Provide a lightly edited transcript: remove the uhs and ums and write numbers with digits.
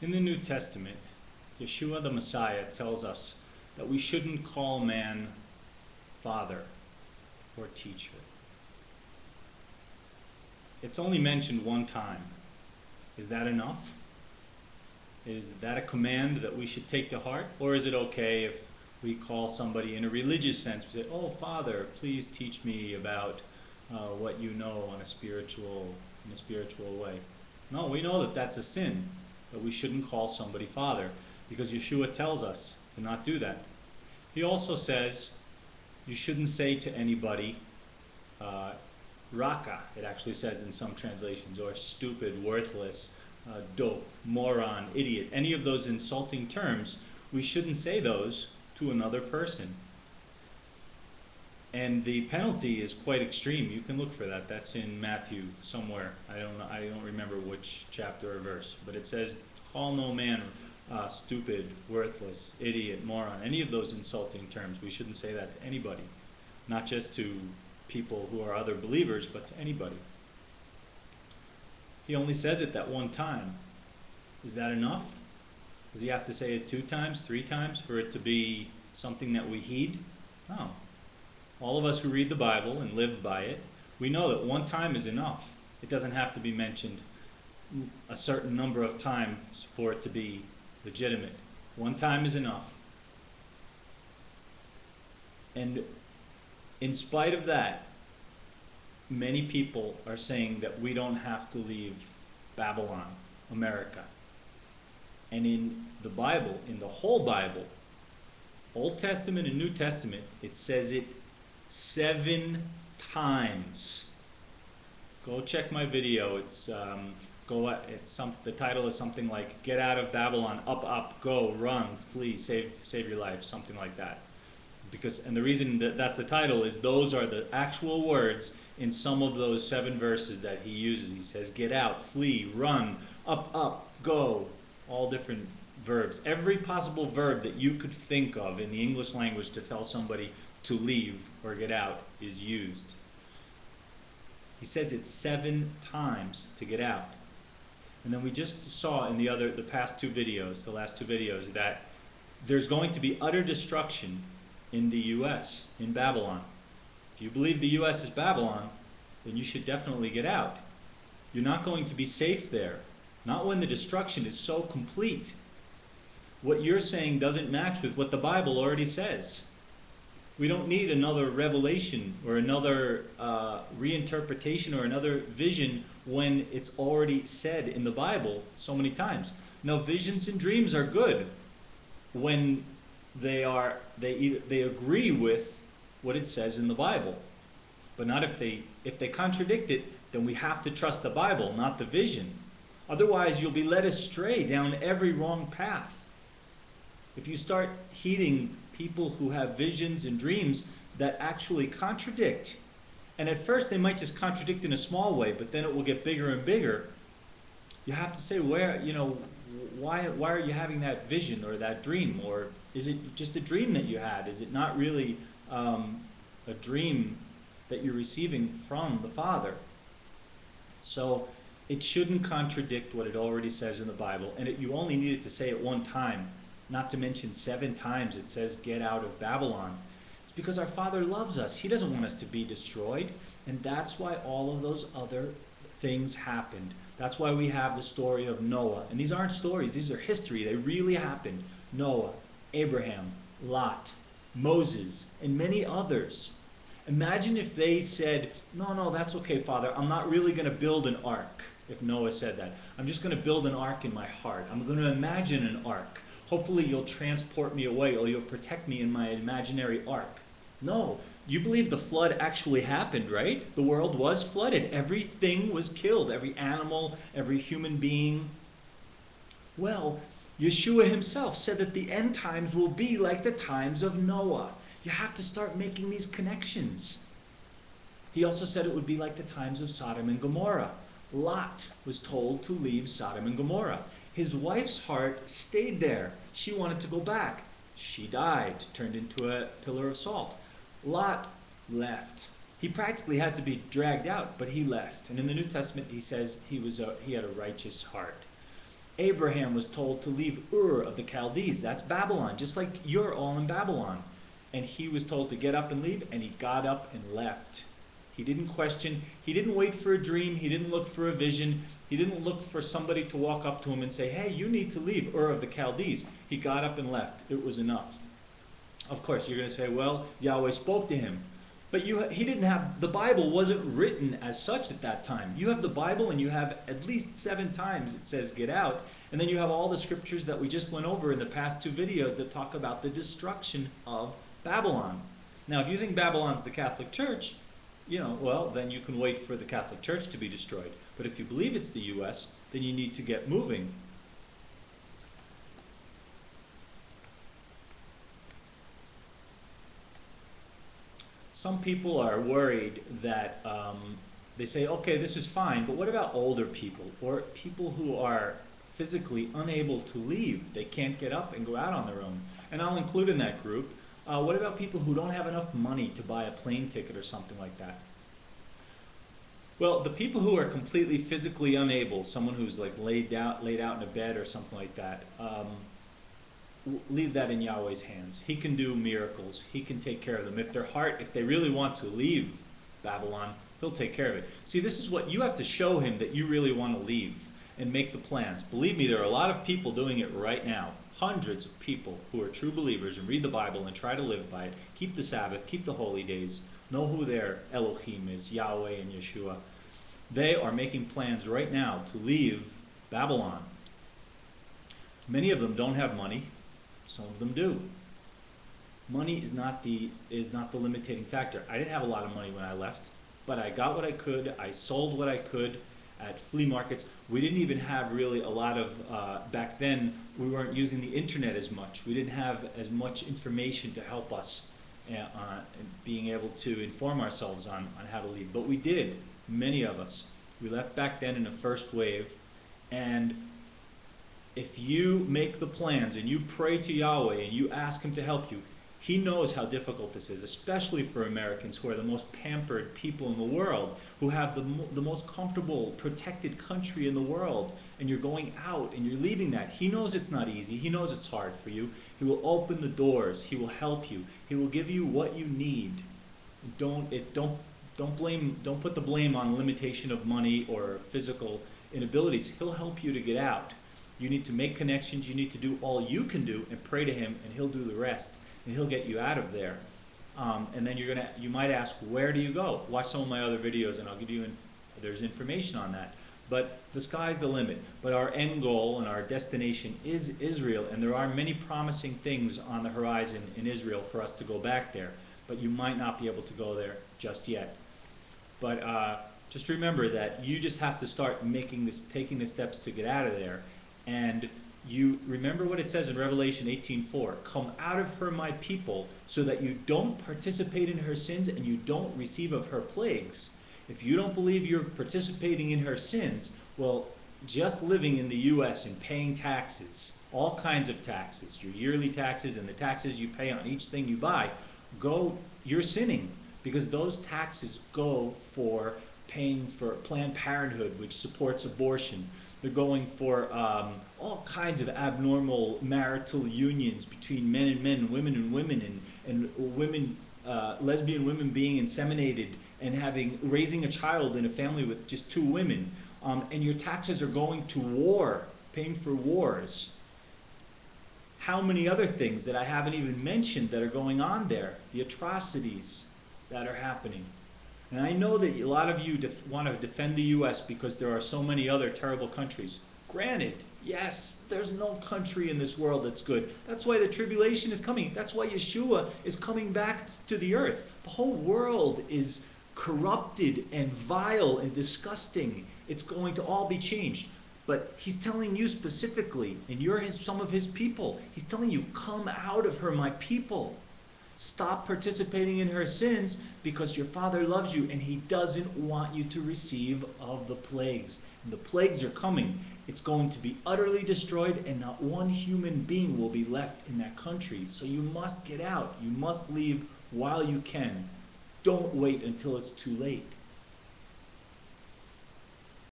In the New Testament, Yeshua the Messiah tells us that we shouldn't call man father or teacher. It's only mentioned one time. Is that enough? Is that a command that we should take to heart? Or is it okay if we call somebody in a religious sense, we say, "Oh, Father, please teach me about what you know in a spiritual way"? No, we know that that's a sin, that we shouldn't call somebody Father, because Yeshua tells us to not do that. He also says you shouldn't say to anybody, Raka, it actually says in some translations, or stupid, worthless, dope, moron, idiot. Any of those insulting terms, we shouldn't say those to another person. And the penalty is quite extreme. You can look for that. That's in Matthew somewhere. I don't remember which chapter or verse, but it says, "Call no man stupid, worthless, idiot, moron." Any of those insulting terms, we shouldn't say that to anybody, not just to people who are other believers, but to anybody. He only says it that one time. Is that enough? Does he have to say it 2 times, 3 times for it to be something that we heed? No. All of us who read the Bible and live by it, we know that one time is enough. It doesn't have to be mentioned a certain number of times for it to be legitimate. One time is enough. And in spite of that, many people are saying that we don't have to leave Babylon, America. And in the Bible, in the whole Bible, Old Testament and New Testament, it says it 7 times. Go check my video. The title is something like "Get out of Babylon, up, up, go, run, flee, save your life," something like that. And the reason that that's the title is those are the actual words in some of those 7 verses that he uses. He says, "Get out, flee, run, up, go," all different verbs. Every possible verb that you could think of in the English language to tell somebody to leave or get out is used. He says it 7 times to get out. And then we just saw in the last 2 videos, that there's going to be utter destruction in the U.S., in Babylon. If you believe the U.S. is Babylon, then you should definitely get out. You're not going to be safe there. Not when the destruction is so complete. What you're saying doesn't match with what the Bible already says. We don't need another revelation or another reinterpretation or another vision when it's already said in the Bible so many times. Now, visions and dreams are good when they agree with what it says in the Bible, but not if they contradict it. Then we have to trust the Bible, not the vision. Otherwise, you'll be led astray down every wrong path. If you start heeding people who have visions and dreams that actually contradict, and at first they might just contradict in a small way, but then it will get bigger and bigger, you have to say, why are you having that vision or that dream? Or is it just a dream that you had? Is it not really a dream that you're receiving from the Father? So it shouldn't contradict what it already says in the Bible, and you only needed to say it one time, not to mention 7 times it says, "Get out of Babylon." It's because our Father loves us. He doesn't want us to be destroyed, and that's why all of those other things happened. That's why we have the story of Noah. And these aren't stories, these are history. They really happened. Noah, Abraham, Lot, Moses, and many others. Imagine if they said, no, that's okay, Father. I'm not really going to build an ark. If Noah said that, I'm just going to build an ark in my heart. I'm going to imagine an ark. Hopefully you'll transport me away, or you'll protect me in my imaginary ark. No, you believe the flood actually happened, right? The world was flooded. Everything was killed. Every animal, every human being. Well, Yeshua himself said that the end times will be like the times of Noah. You have to start making these connections. He also said it would be like the times of Sodom and Gomorrah. Lot was told to leave Sodom and Gomorrah. His wife's heart stayed there. She wanted to go back. She died, turned into a pillar of salt. Lot left. He practically had to be dragged out, but he left. And in the New Testament, he says he had a righteous heart. Abraham was told to leave Ur of the Chaldees. That's Babylon, just like you're all in Babylon. And he was told to get up and leave, and he got up and left. He didn't question. He didn't wait for a dream. He didn't look for a vision. He didn't look for somebody to walk up to him and say, hey, you need to leave Ur of the Chaldees. He got up and left. It was enough. Of course, you're going to say, well, Yahweh spoke to him. But he didn't have, the Bible wasn't written as such at that time. You have the Bible, and you have at least 7 times it says get out. And then you have all the scriptures that we just went over in the past 2 videos that talk about the destruction of Babylon. Now, if you think Babylon's the Catholic Church, well, then you can wait for the Catholic Church to be destroyed. But if you believe it's the U.S., then you need to get moving. Some people are worried that they say, okay, this is fine, but what about older people or people who are physically unable to leave? They can't get up and go out on their own. And I'll include in that group, what about people who don't have enough money to buy a plane ticket or something like that? Well, the people who are completely physically unable, someone who's like laid out in a bed or something like that, leave that in Yahweh's hands. He can do miracles. He can take care of them. If they really want to leave Babylon, he'll take care of it. See, this is what you have to show him, that you really want to leave and make the plans. Believe me, there are a lot of people doing it right now. Hundreds of people who are true believers and read the Bible and try to live by it, keep the Sabbath, keep the holy days, know who their Elohim is, Yahweh and Yeshua. They are making plans right now to leave Babylon. Many of them don't have money. Some of them do. Money is not the limiting factor. I didn't have a lot of money when I left, but I got what I could. I sold what I could at flea markets. We didn't even have really a lot of, back then, we weren't using the internet as much. We didn't have as much information to help us being able to inform ourselves on how to leave. But we did, many of us. We left back then in the first wave, and if you make the plans and you pray to Yahweh and you ask him to help you, he knows how difficult this is, especially for Americans who are the most pampered people in the world, who have the most comfortable, protected country in the world, and you're going out and you're leaving that. He knows it's not easy. He knows it's hard for you. He will open the doors. He will help you. He will give you what you need. Don't put the blame on limitation of money or physical inabilities. He'll help you to get out. You need to make connections. You need to do all you can do and pray to him, and he'll do the rest, and he'll get you out of there. And then you might ask, where do you go? Watch some of my other videos, and I'll give you there's information on that. But the sky's the limit. But our end goal and our destination is Israel, and there are many promising things on the horizon in Israel for us to go back there. But you might not be able to go there just yet. But just remember that you just have to start taking the steps to get out of there. And you remember what it says in Revelation 18:4, come out of her, my people, so that you don't participate in her sins and you don't receive of her plagues. If you don't believe you're participating in her sins, well, just living in the U.S. and paying taxes, all kinds of taxes, your yearly taxes and the taxes you pay on each thing you buy, you're sinning, because those taxes go for paying for Planned Parenthood, which supports abortion. They're going for all kinds of abnormal marital unions between men and men, women and women, and women, lesbian women being inseminated and raising a child in a family with just 2 women. And your taxes are going to war, paying for wars. How many other things that I haven't even mentioned that are going on there? The atrocities that are happening. And I know that a lot of you want to defend the U.S. because there are so many other terrible countries. Granted, yes, there's no country in this world that's good. That's why the tribulation is coming. That's why Yeshua is coming back to the earth. The whole world is corrupted and vile and disgusting. It's going to all be changed. But he's telling you specifically, and you're some of his people, he's telling you, come out of her, my people. Stop participating in her sins, because your Father loves you and he doesn't want you to receive of the plagues. And the plagues are coming. It's going to be utterly destroyed, and not one human being will be left in that country. So you must get out. You must leave while you can. Don't wait until it's too late.